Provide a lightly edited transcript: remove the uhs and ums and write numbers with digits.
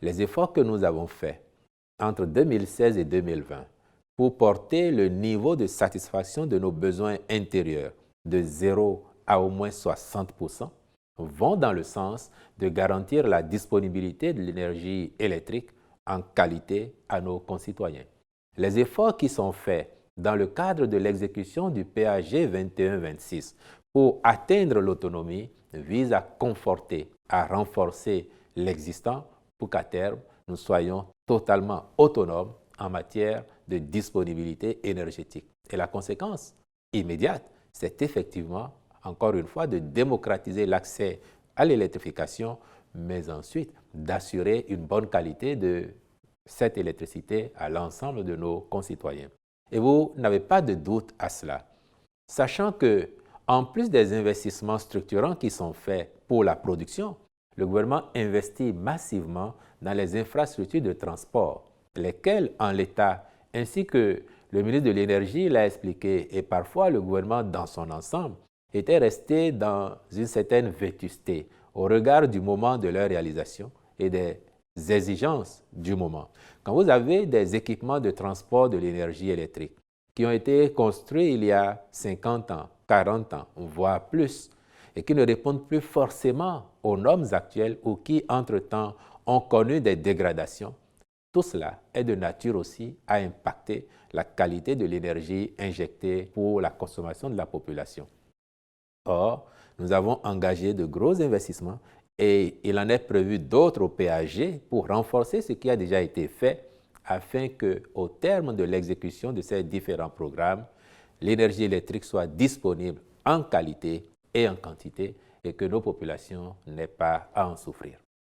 Les efforts que nous avons faits entre 2016 et 2020 pour porter le niveau de satisfaction de nos besoins intérieurs de 0 à au moins 60% vont dans le sens de garantir la disponibilité de l'énergie électrique en qualité à nos concitoyens. Les efforts qui sont faits dans le cadre de l'exécution du PAG 21-26 pour atteindre l'autonomie visent à conforter, à renforcer l'existant pour qu'à terme, nous soyons totalement autonomes en matière de disponibilité énergétique. Et la conséquence immédiate, c'est effectivement, encore une fois, de démocratiser l'accès à l'électrification, mais ensuite d'assurer une bonne qualité de cette électricité à l'ensemble de nos concitoyens. Et vous n'avez pas de doute à cela, sachant que, en plus des investissements structurants qui sont faits pour la production, le gouvernement investit massivement dans les infrastructures de transport, lesquelles, en l'état, ainsi que le ministre de l'Énergie l'a expliqué, et parfois le gouvernement dans son ensemble, étaient restés dans une certaine vétusté au regard du moment de leur réalisation et des exigences du moment. Quand vous avez des équipements de transport de l'énergie électrique qui ont été construits il y a 50 ans, 40 ans, voire plus, et qui ne répondent plus forcément aux normes actuelles ou qui, entre-temps, ont connu des dégradations, tout cela est de nature aussi à impacter la qualité de l'énergie injectée pour la consommation de la population. Or, nous avons engagé de gros investissements et il en est prévu d'autres au PAG pour renforcer ce qui a déjà été fait afin qu'au terme de l'exécution de ces différents programmes, l'énergie électrique soit disponible en qualité et en quantité et que nos populations n'aient pas à en souffrir.